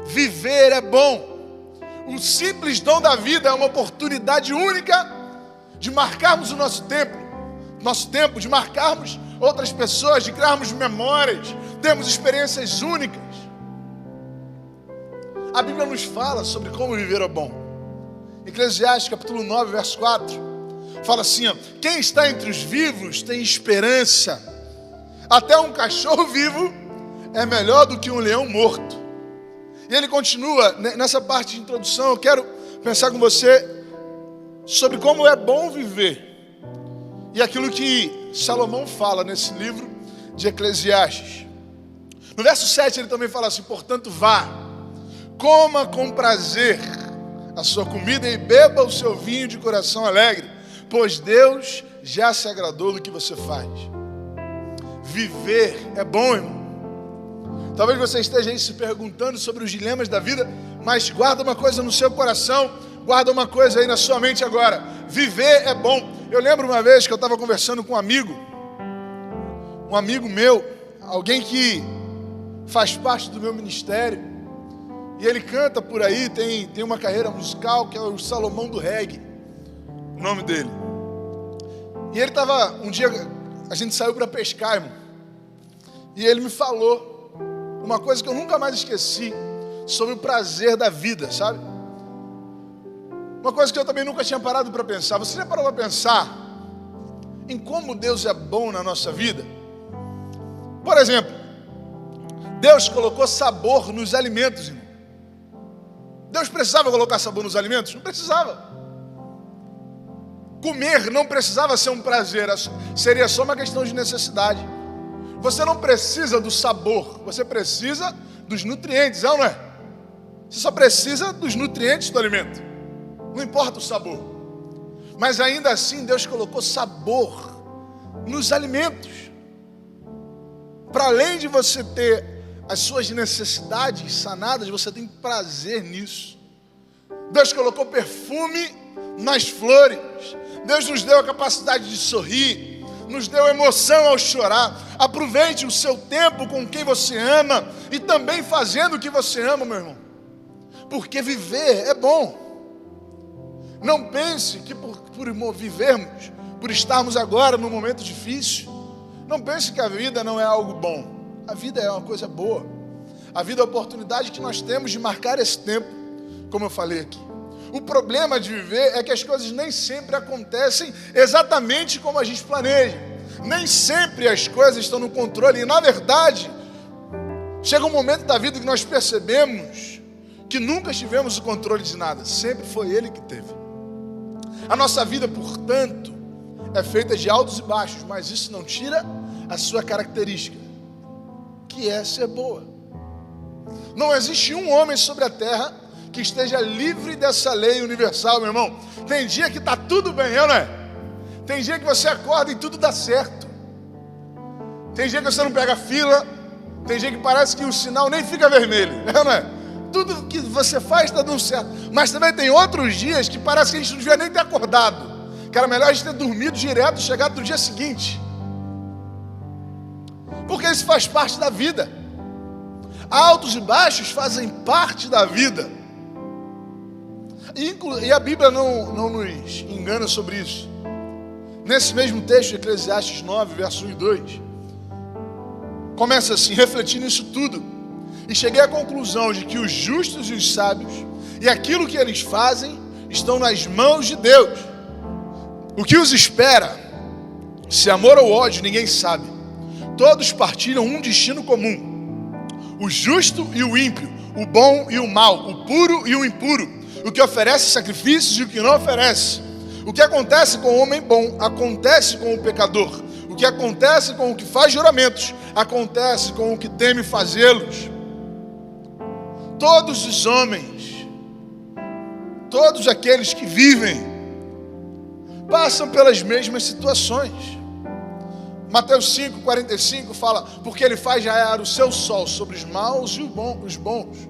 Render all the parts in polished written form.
Viver é bom. O simples dom da vida é uma oportunidade única de marcarmos o nosso tempo, de marcarmos outras pessoas, de criarmos memórias, termos experiências únicas. A Bíblia nos fala sobre como viver é bom. Eclesiastes capítulo 9, verso 4, fala assim, ó, quem está entre os vivos tem esperança. Até um cachorro vivo é melhor do que um leão morto. E ele continua, nessa parte de introdução, eu quero pensar com você sobre como é bom viver. E aquilo que Salomão fala nesse livro de Eclesiastes. No verso 7 ele também fala assim, portanto vá, coma com prazer a sua comida e beba o seu vinho de coração alegre, pois Deus já se agradou do que você faz. Viver é bom, irmão. Talvez você esteja aí se perguntando sobre os dilemas da vida, mas guarda uma coisa no seu coração, guarda uma coisa aí na sua mente agora. Viver é bom. Eu lembro uma vez que eu estava conversando com um amigo meu, alguém que faz parte do meu ministério, e ele canta por aí, tem uma carreira musical que é o Salomão do Reggae, o nome dele. E ele estava, um dia a gente saiu para pescar, irmão, e ele me falou uma coisa que eu nunca mais esqueci, sobre o prazer da vida, sabe? Uma coisa que eu também nunca tinha parado para pensar. Você já parou para pensar em como Deus é bom na nossa vida? Por exemplo, Deus colocou sabor nos alimentos, irmão. Deus precisava colocar sabor nos alimentos? Não precisava. Comer não precisava ser um prazer, seria só uma questão de necessidade. Você não precisa do sabor, você precisa dos nutrientes, não é? Você só precisa dos nutrientes do alimento. Não importa o sabor. Mas ainda assim Deus colocou sabor nos alimentos. Para além de você ter as suas necessidades sanadas, você tem prazer nisso. Deus colocou perfume nas flores. Deus nos deu a capacidade de sorrir, nos deu emoção ao chorar. Aproveite o seu tempo com quem você ama e também fazendo o que você ama, meu irmão. Porque viver é bom. Não pense que por vivermos, por estarmos agora num momento difícil, não pense que a vida não é algo bom. A vida é uma coisa boa. A vida é a oportunidade que nós temos de marcar esse tempo, como eu falei aqui. O problema de viver é que as coisas nem sempre acontecem exatamente como a gente planeja. Nem sempre as coisas estão no controle. E na verdade, chega um momento da vida que nós percebemos que nunca tivemos o controle de nada. Sempre foi Ele que teve. A nossa vida, portanto, é feita de altos e baixos, mas isso não tira a sua característica, que é ser boa. Não existe um homem sobre a terra que esteja livre dessa lei universal, meu irmão. Tem dia que está tudo bem, não é? Tem dia que você acorda e tudo dá certo. Tem dia que você não pega fila. Tem dia que parece que o sinal nem fica vermelho, não é? Tudo que você faz está dando certo. Mas também tem outros dias que parece que a gente não devia nem ter acordado, que era melhor a gente ter dormido direto e chegado no dia seguinte. Porque isso faz parte da vida. Altos e baixos fazem parte da vida. E a Bíblia não nos engana sobre isso. Nesse mesmo texto, Eclesiastes 9, verso 1 e 2, começa assim: refleti nisso tudo, e cheguei à conclusão de que os justos e os sábios, e aquilo que eles fazem, estão nas mãos de Deus. O que os espera, se amor ou ódio, ninguém sabe. Todos partilham um destino comum: o justo e o ímpio, o bom e o mal, o puro e o impuro, o que oferece sacrifícios e o que não oferece. O que acontece com o homem bom, acontece com o pecador. O que acontece com o que faz juramentos, acontece com o que teme fazê-los. Todos os homens, todos aqueles que vivem, passam pelas mesmas situações. Mateus 5,45 fala: porque ele faz raiar o seu sol sobre os maus e os bons,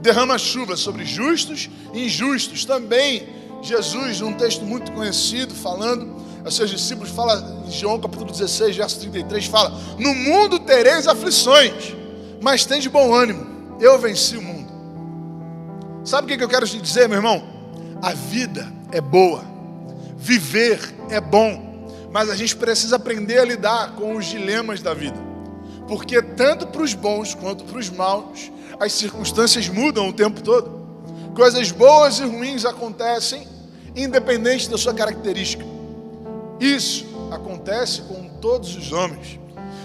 derrama chuva sobre justos e injustos. Também Jesus, num texto muito conhecido, falando aos seus discípulos, fala em João capítulo 16, verso 33, fala: no mundo tereis aflições, mas tende bom ânimo, eu venci o mundo. Sabe o que eu quero te dizer, meu irmão? A vida é boa, viver é bom, mas a gente precisa aprender a lidar com os dilemas da vida, porque tanto para os bons quanto para os maus, as circunstâncias mudam o tempo todo. Coisas boas e ruins acontecem independente da sua característica. Isso acontece com todos os homens.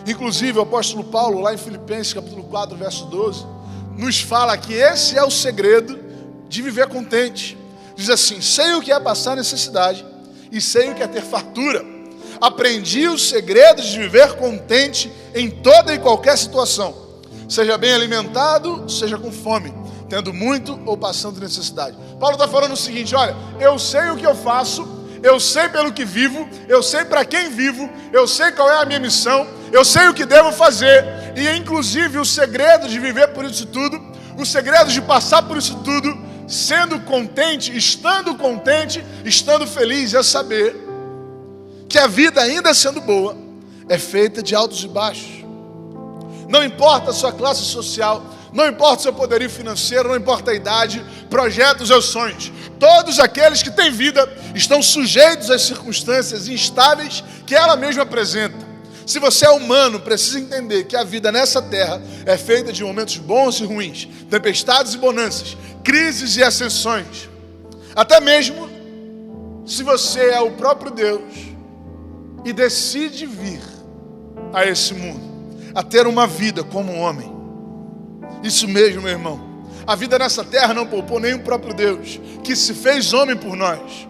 Inclusive o apóstolo Paulo, lá em Filipenses capítulo 4, verso 12, nos fala que esse é o segredo de viver contente. Diz assim: sei o que é passar necessidade e sei o que é ter fartura. Aprendi o segredo de viver contente em toda e qualquer situação, seja bem alimentado, seja com fome, tendo muito ou passando necessidade. Paulo está falando o seguinte: olha, eu sei o que eu faço, eu sei pelo que vivo, eu sei para quem vivo, eu sei qual é a minha missão, eu sei o que devo fazer, e inclusive o segredo de viver por isso tudo, o segredo de passar por isso tudo, sendo contente, estando feliz, é saber que a vida, ainda sendo boa, é feita de altos e baixos. Não importa a sua classe social, não importa o seu poderio financeiro, não importa a idade, projetos ou sonhos. Todos aqueles que têm vida estão sujeitos às circunstâncias instáveis que ela mesma apresenta. Se você é humano, precisa entender que a vida nessa terra é feita de momentos bons e ruins, tempestades e bonanças, crises e ascensões. Até mesmo se você é o próprio Deus e decide vir a esse mundo, a ter uma vida como um homem. Isso mesmo, meu irmão. A vida nessa terra não poupou nem o próprio Deus, que se fez homem por nós,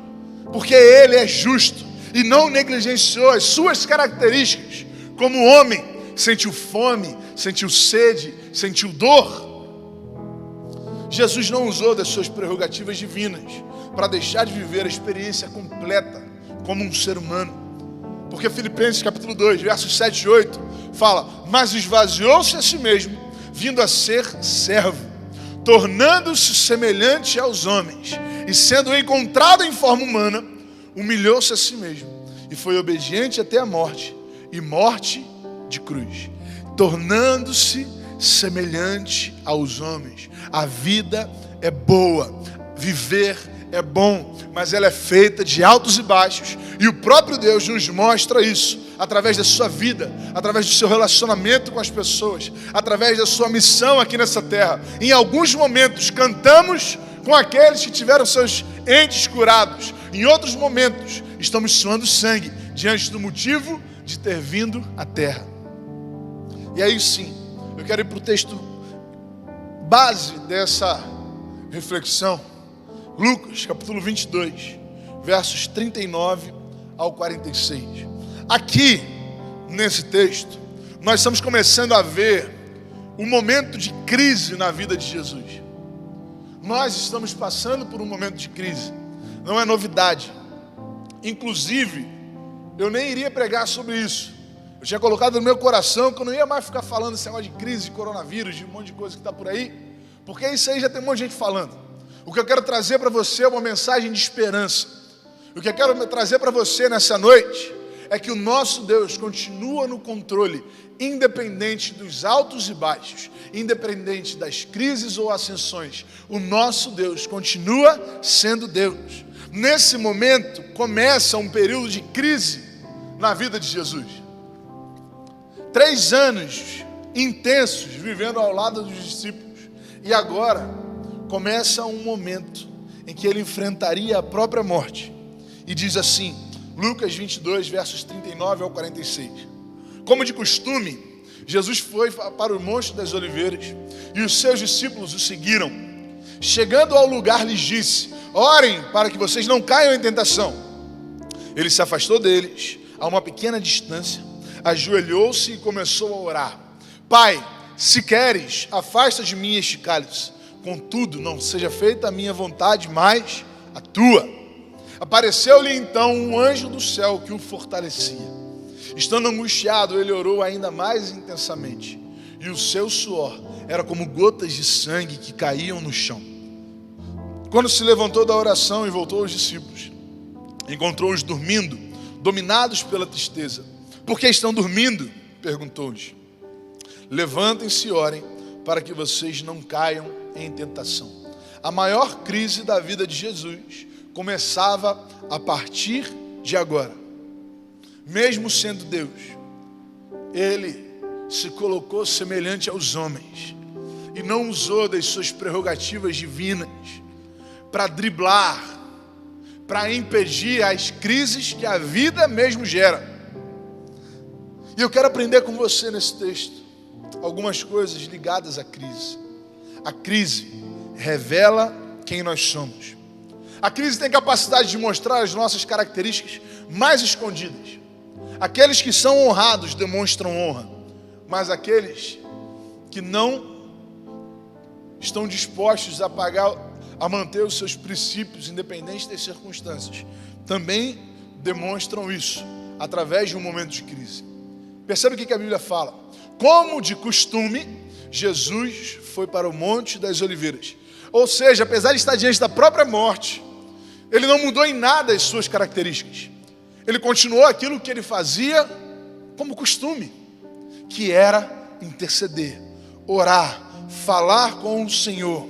porque Ele é justo e não negligenciou as suas características. Como homem, sentiu fome, sentiu sede, sentiu dor. Jesus não usou das suas prerrogativas divinas para deixar de viver a experiência completa como um ser humano. Porque Filipenses capítulo 2, versos 7 e 8, fala: mas esvaziou-se a si mesmo, vindo a ser servo, tornando-se semelhante aos homens, e sendo encontrado em forma humana, humilhou-se a si mesmo, e foi obediente até a morte, e morte de cruz. Tornando-se semelhante aos homens. A vida é boa, viver é bom, mas ela é feita de altos e baixos, e o próprio Deus nos mostra isso através da sua vida, através do seu relacionamento com as pessoas, através da sua missão aqui nessa terra. Em alguns momentos cantamos com aqueles que tiveram seus entes curados, em outros momentos estamos suando sangue diante do motivo de ter vindo à terra. E aí sim, eu quero ir para o texto base dessa reflexão, Lucas capítulo 22, versos 39 ao 46. Aqui, nesse texto, nós estamos começando a ver um momento de crise na vida de Jesus. Nós estamos passando por um momento de crise, não é novidade. Inclusive, eu nem iria pregar sobre isso. Eu tinha colocado no meu coração que eu não ia mais ficar falando esse negócio de crise, de coronavírus, de um monte de coisa que está por aí, porque isso aí já tem um monte de gente falando. O que eu quero trazer para você é uma mensagem de esperança. O que eu quero trazer para você nessa noite é que o nosso Deus continua no controle, independente dos altos e baixos, independente das crises ou ascensões. O nosso Deus continua sendo Deus. Nesse momento começa um período de crise na vida de Jesus. 3 anos intensos vivendo ao lado dos discípulos, e agora começa um momento em que ele enfrentaria a própria morte. E diz assim, Lucas 22, versos 39 ao 46. Como de costume, Jesus foi para o Monte das Oliveiras, e os seus discípulos o seguiram. Chegando ao lugar, lhes disse: orem para que vocês não caiam em tentação. Ele se afastou deles a uma pequena distância, ajoelhou-se e começou a orar: Pai, se queres, afasta de mim este cálice. Contudo, não seja feita a minha vontade, mas a tua. Apareceu-lhe então um anjo do céu que o fortalecia. Estando angustiado, ele orou ainda mais intensamente, e o seu suor era como gotas de sangue que caíam no chão. Quando se levantou da oração e voltou aos discípulos, encontrou-os dormindo, dominados pela tristeza. Por que estão dormindo? Perguntou-lhes. Levantem-se e orem, para que vocês não caiam em tentação. A maior crise da vida de Jesus começava a partir de agora. Mesmo sendo Deus, ele se colocou semelhante aos homens e não usou das suas prerrogativas divinas para driblar, para impedir as crises que a vida mesmo gera. E eu quero aprender com você nesse texto algumas coisas ligadas à crise. A crise revela quem nós somos. A crise tem capacidade de mostrar as nossas características mais escondidas. Aqueles que são honrados demonstram honra, mas aqueles que não estão dispostos a manter os seus princípios, independente das circunstâncias, também demonstram isso através de um momento de crise. Percebe o que a Bíblia fala? Como de costume, Jesus foi para o Monte das Oliveiras. Ou seja, apesar de estar diante da própria morte, ele não mudou em nada as suas características. Ele continuou aquilo que ele fazia como costume, que era interceder, orar, falar com o Senhor.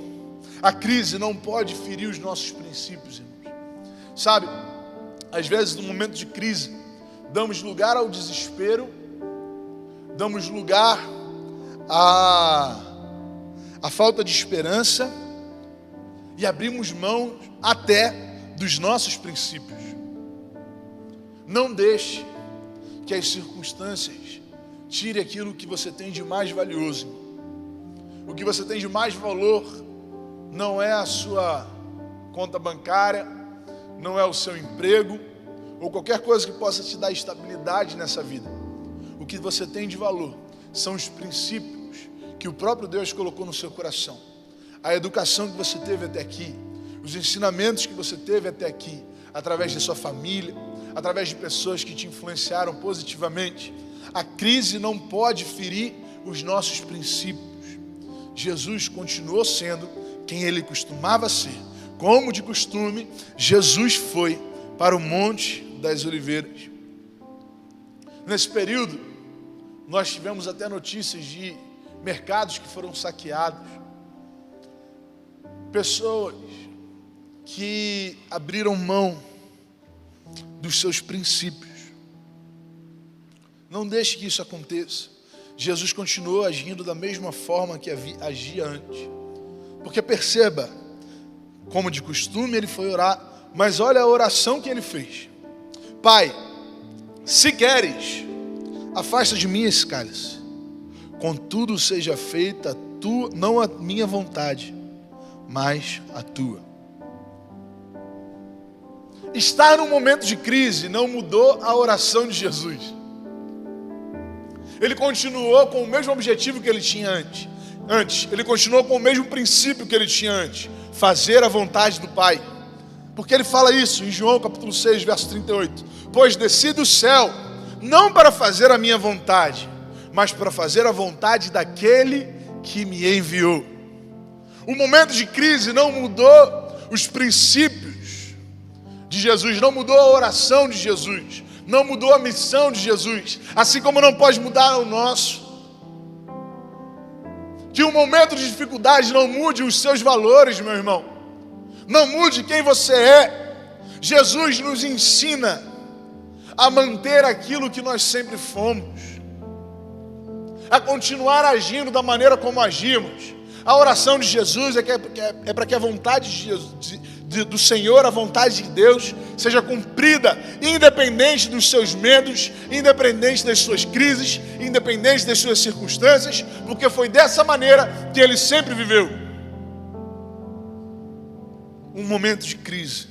A crise não pode ferir os nossos princípios, irmãos. Sabe, às vezes no momento de crise, damos lugar ao desespero, damos lugar à falta de esperança e abrimos mão até dos nossos princípios. Não deixe que as circunstâncias tire aquilo que você tem de mais valioso. O que você tem de mais valor não é a sua conta bancária, não é o seu emprego, ou qualquer coisa que possa te dar estabilidade nessa vida. O que você tem de valor são os princípios que o próprio Deus colocou no seu coração. A educação que você teve até aqui, os ensinamentos que você teve até aqui, através da sua família, através de pessoas que te influenciaram positivamente. A crise não pode ferir os nossos princípios. Jesus continuou sendo quem ele costumava ser. Como de costume, Jesus foi para o Monte das Oliveiras. Nesse período, nós tivemos até notícias de mercados que foram saqueados, pessoas que abriram mão dos seus princípios. Não deixe que isso aconteça. Jesus continuou agindo da mesma forma que agia antes. Porque perceba, como de costume ele foi orar, mas olha a oração que ele fez. Pai, se queres, afasta de mim esse cálice. Contudo seja feita a tua, não a minha vontade, mas a tua. Estar num momento de crise não mudou a oração de Jesus. Ele continuou com o mesmo objetivo que ele tinha antes. Ele continuou com o mesmo princípio que ele tinha antes. Fazer a vontade do Pai. Porque ele fala isso em João capítulo 6, verso 38. Pois desci do céu, não para fazer a minha vontade, mas para fazer a vontade daquele que me enviou. O momento de crise não mudou os princípios de Jesus, não mudou a oração de Jesus, não mudou a missão de Jesus, assim como não pode mudar o nosso. Que um momento de dificuldade não mude os seus valores, meu irmão, não mude quem você é. Jesus nos ensina a manter aquilo que nós sempre fomos, a continuar agindo da maneira como agimos. A oração de Jesus é para que a vontade de Jesus, do Senhor, a vontade de Deus, seja cumprida, independente dos seus medos, independente das suas crises, independente das suas circunstâncias, porque foi dessa maneira que ele sempre viveu. Um momento de crise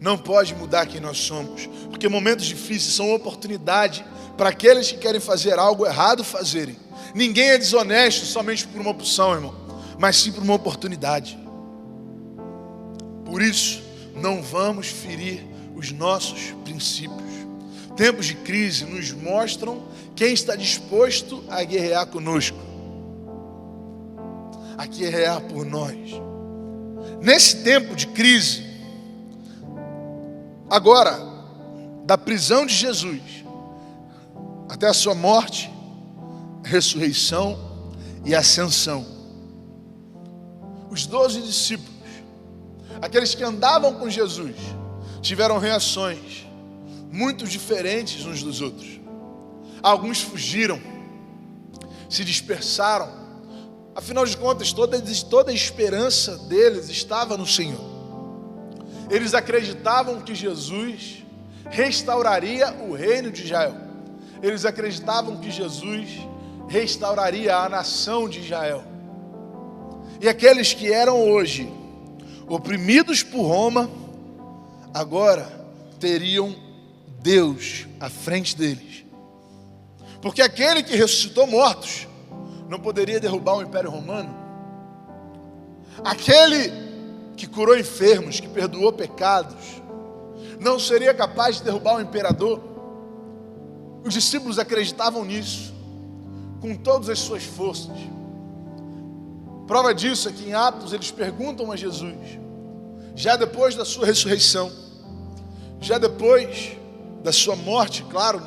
não pode mudar quem nós somos, porque momentos difíceis são oportunidade para aqueles que querem fazer algo errado fazerem. Ninguém é desonesto somente por uma opção, irmão, mas sim por uma oportunidade. Por isso, não vamos ferir os nossos princípios. Tempos de crise nos mostram quem está disposto a guerrear conosco, a guerrear por nós. Nesse tempo de crise, agora, da prisão de Jesus até a sua morte, ressurreição e ascensão, os 12 discípulos aqueles que andavam com Jesus, tiveram reações muito diferentes uns dos outros. Alguns fugiram, se dispersaram. Afinal de contas, toda a esperança deles estava no Senhor. Eles acreditavam que Jesus restauraria o reino de Israel. Eles acreditavam que Jesus restauraria a nação de Israel. E aqueles que eram hoje oprimidos por Roma, agora teriam Deus à frente deles. Porque aquele que ressuscitou mortos não poderia derrubar o Império Romano. Aquele que curou enfermos, que perdoou pecados, não seria capaz de derrubar o imperador. Os discípulos acreditavam nisso, com todas as suas forças. Prova disso é que em Atos eles perguntam a Jesus, já depois da sua ressurreição, já depois da sua morte, claro,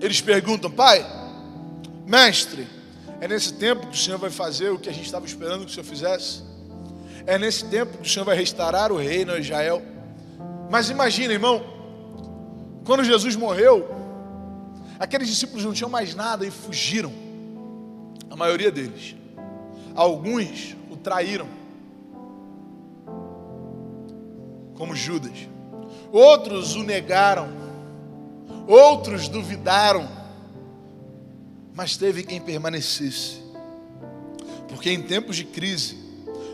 eles perguntam: Pai, mestre, é nesse tempo que o Senhor vai fazer o que a gente estava esperando que o Senhor fizesse? É nesse tempo que o Senhor vai restaurar o reino a Israel? Mas imagina, irmão, quando Jesus morreu, aqueles discípulos não tinham mais nada e fugiram. A maioria deles. Alguns o traíram, como Judas. Outros o negaram. Outros duvidaram. Mas teve quem permanecesse. Porque em tempos de crise,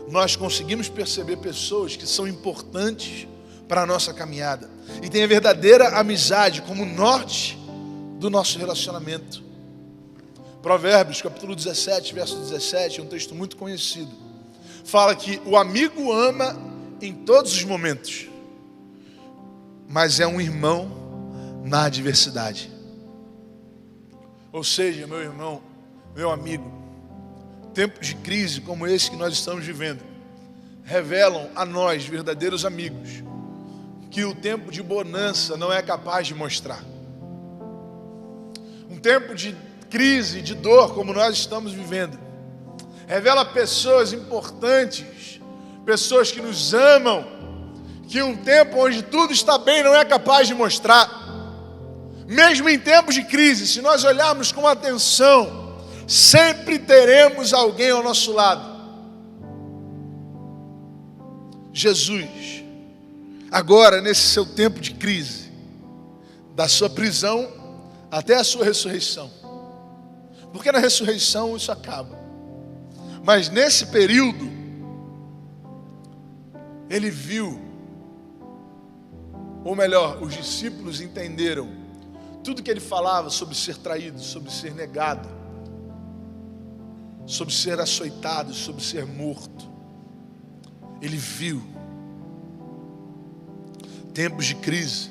nós conseguimos perceber pessoas que são importantes para a nossa caminhada. E tem a verdadeira amizade como norte do nosso relacionamento. Provérbios, capítulo 17, verso 17, é um texto muito conhecido. Fala que o amigo ama em todos os momentos, mas é um irmão na adversidade. Ou seja, meu irmão, meu amigo, tempos de crise como esse que nós estamos vivendo, revelam a nós, verdadeiros amigos, que o tempo de bonança não é capaz de mostrar. Um tempo de crise, de dor, como nós estamos vivendo, revela pessoas importantes, pessoas que nos amam, que um tempo onde tudo está bem não é capaz de mostrar. Mesmo em tempos de crise, se nós olharmos com atenção, sempre teremos alguém ao nosso lado. Jesus, agora nesse seu tempo de crise, da sua prisão até a sua ressurreição, porque na ressurreição isso acaba, mas nesse período ele viu, ou melhor, os discípulos entenderam tudo que ele falava sobre ser traído, sobre ser negado, sobre ser açoitado, sobre ser morto. Ele viu. Tempos de crise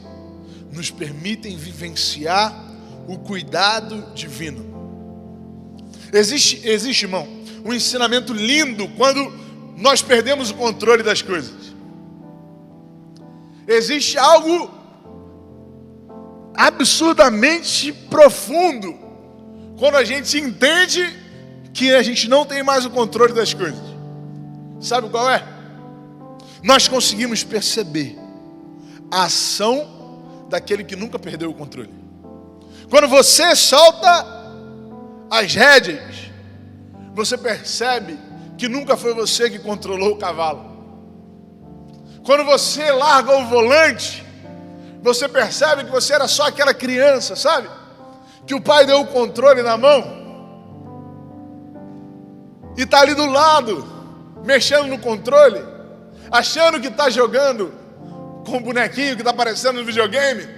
nos permitem vivenciar o cuidado divino. Existe, irmão, um ensinamento lindo quando nós perdemos o controle das coisas. Existe algo absurdamente profundo quando a gente entende que a gente não tem mais o controle das coisas. Sabe qual é? Nós conseguimos perceber a ação daquele que nunca perdeu o controle. Quando você solta as rédeas, você percebe que nunca foi você que controlou o cavalo. Quando você larga o volante, você percebe que você era só aquela criança, sabe? Que o pai deu o controle na mão e está ali do lado, mexendo no controle, achando que está jogando com o bonequinho que está aparecendo no videogame.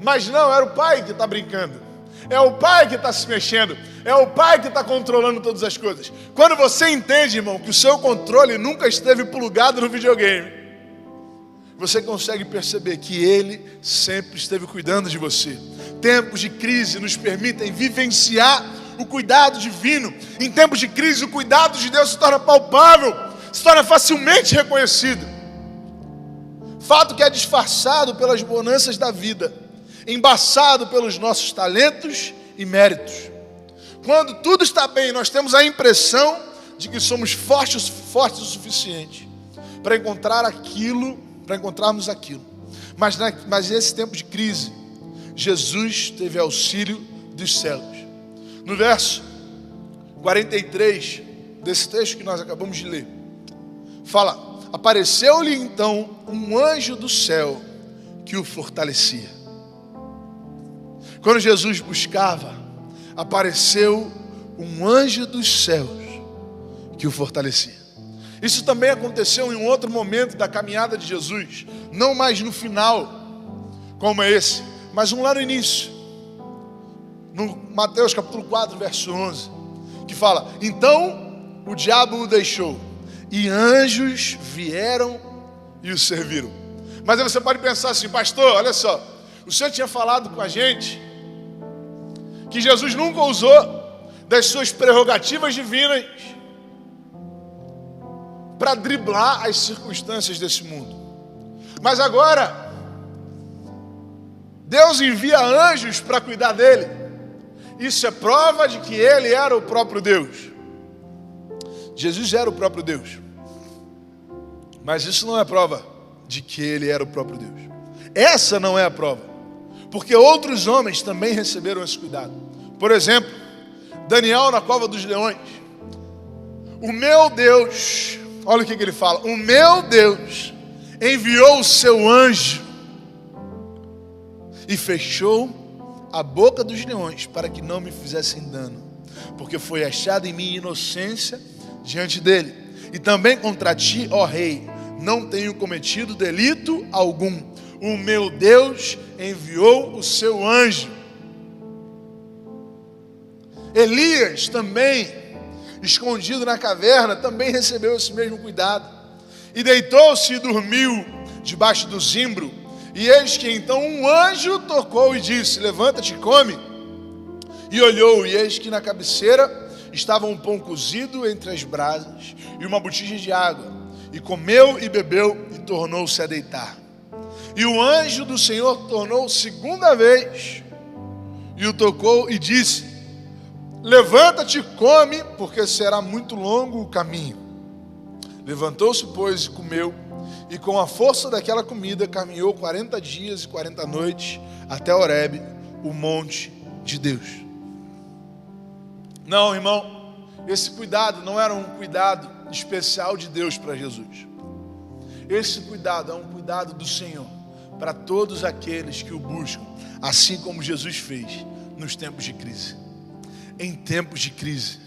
Mas não, era o pai que está brincando. É o pai que está se mexendo. É o pai que está controlando todas as coisas. Quando você entende, irmão, que o seu controle nunca esteve plugado no videogame, você consegue perceber que Ele sempre esteve cuidando de você. Tempos de crise nos permitem vivenciar o cuidado divino. Em tempos de crise, o cuidado de Deus se torna palpável, se torna facilmente reconhecido. Fato que é disfarçado pelas bonanças da vida, embaçado pelos nossos talentos e méritos. Quando tudo está bem, nós temos a impressão de que somos fortes o suficiente para encontrarmos aquilo. Mas nesse tempo de crise, Jesus teve auxílio dos céus. No verso 43 desse texto que nós acabamos de ler, fala: apareceu-lhe então um anjo do céu que o fortalecia. Quando Jesus buscava, apareceu um anjo dos céus que o fortalecia. Isso também aconteceu em um outro momento da caminhada de Jesus, não mais no final, como é esse, mas lá no início, no Mateus capítulo 4, verso 11, que fala: então o diabo o deixou, e anjos vieram e o serviram. Mas aí você pode pensar assim: pastor, olha só, o senhor tinha falado com a gente que Jesus nunca usou das suas prerrogativas divinas para driblar as circunstâncias desse mundo. Mas agora, Deus envia anjos para cuidar dele. Isso é prova de que ele era o próprio Deus. Jesus era o próprio Deus. Mas isso não é prova de que ele era o próprio Deus. Essa não é a prova. Porque outros homens também receberam esse cuidado. Por exemplo, Daniel na cova dos leões. O meu Deus, olha o que ele fala: o meu Deus enviou o seu anjo e fechou a boca dos leões para que não me fizessem dano, porque foi achada em mim inocência diante dele. E também contra ti, ó rei, não tenho cometido delito algum. O meu Deus enviou o seu anjo. Elias também, escondido na caverna, também recebeu esse mesmo cuidado. E deitou-se e dormiu debaixo do zimbro. E eis que então um anjo tocou e disse: levanta-te e come. E olhou, e eis que na cabeceira estava um pão cozido entre as brasas e uma botija de água. E comeu e bebeu e tornou-se a deitar. E o anjo do Senhor tornou segunda vez e o tocou e disse: levanta-te e come, porque será muito longo o caminho. Levantou-se, pois, e comeu, e com a força daquela comida caminhou 40 dias e 40 noites até Horebe, o monte de Deus. Não, irmão, esse cuidado não era um cuidado especial de Deus para Jesus. Esse cuidado é um cuidado do Senhor para todos aqueles que o buscam, assim como Jesus fez nos tempos de crise. Em tempos de crise,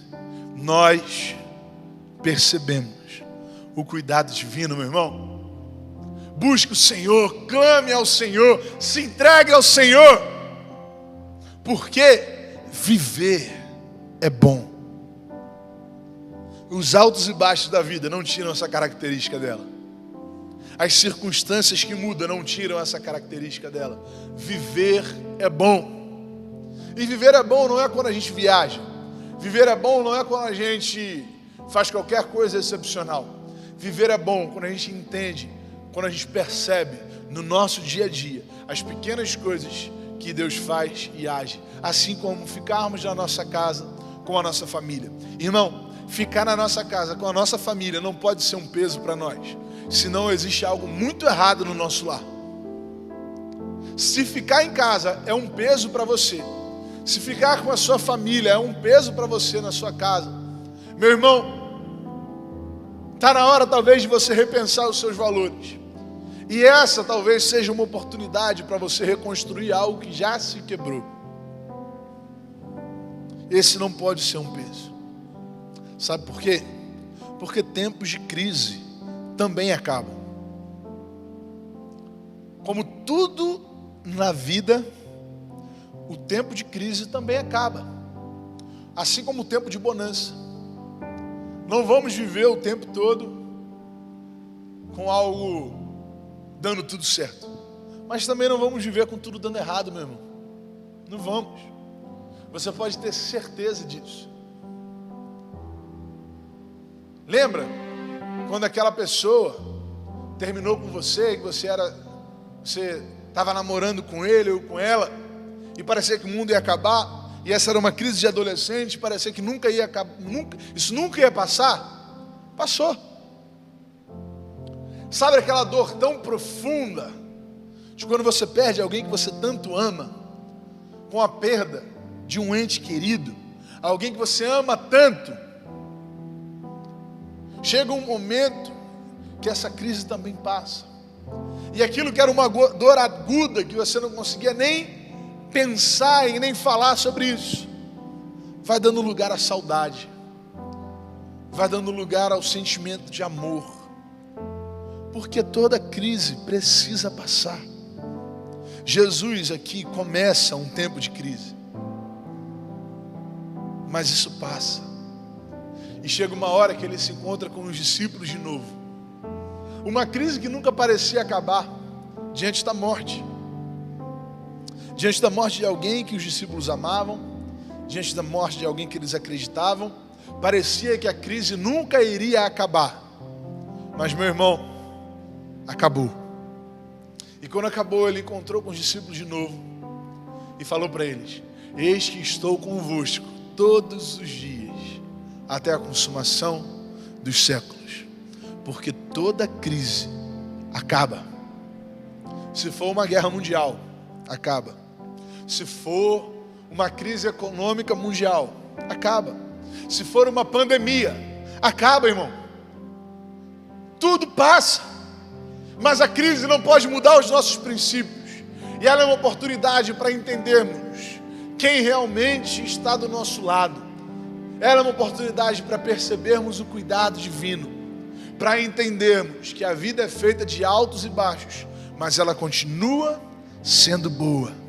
nós percebemos o cuidado divino, meu irmão. Busque o Senhor, clame ao Senhor, se entregue ao Senhor, porque viver é bom. Os altos e baixos da vida não tiram essa característica dela. As circunstâncias que mudam não tiram essa característica dela. Viver é bom. E viver é bom não é quando a gente viaja. Viver é bom não é quando a gente faz qualquer coisa excepcional. Viver é bom quando a gente entende, quando a gente percebe no nosso dia a dia as pequenas coisas que Deus faz e age. Assim como ficarmos na nossa casa com a nossa família. Irmão, ficar na nossa casa com a nossa família não pode ser um peso para nós, senão existe algo muito errado no nosso lar. Se ficar em casa é um peso para você, se ficar com a sua família é um peso para você na sua casa, meu irmão, está na hora talvez de você repensar os seus valores. E essa talvez seja uma oportunidade para você reconstruir algo que já se quebrou. Esse não pode ser um peso. Sabe por quê? Porque tempos de crise também acabam. Como tudo na vida, o tempo de crise também acaba. Assim como o tempo de bonança. Não vamos viver o tempo todo com algo dando tudo certo. Mas também não vamos viver com tudo dando errado, meu irmão. Não vamos. Você pode ter certeza disso. Lembra quando aquela pessoa terminou com você, que você estava namorando com ele ou com ela, e parecia que o mundo ia acabar, e essa era uma crise de adolescente, parecia que isso nunca ia passar. Passou. Sabe aquela dor tão profunda de quando você perde alguém que você tanto ama, com a perda de um ente querido, alguém que você ama tanto? Chega um momento que essa crise também passa, e aquilo que era uma dor aguda, que você não conseguia nem pensar e nem falar sobre isso, vai dando lugar à saudade, vai dando lugar ao sentimento de amor, porque toda crise precisa passar. Jesus aqui começa um tempo de crise, mas isso passa, e chega uma hora que ele se encontra com os discípulos de novo, uma crise que nunca parecia acabar, diante da morte de alguém que os discípulos amavam, diante da morte de alguém que eles acreditavam. Parecia que a crise nunca iria acabar, mas, meu irmão, acabou. E quando acabou, ele encontrou com os discípulos de novo e falou para eles: eis que estou convosco todos os dias, até a consumação dos séculos. Porque toda crise acaba. Se for uma guerra mundial, acaba. Se for uma crise econômica mundial, acaba. Se for uma pandemia, acaba, irmão. Tudo passa, mas a crise não pode mudar os nossos princípios, e ela é uma oportunidade para entendermos quem realmente está do nosso lado. Ela é uma oportunidade para percebermos o cuidado divino, para entendermos que a vida é feita de altos e baixos, mas ela continua sendo boa.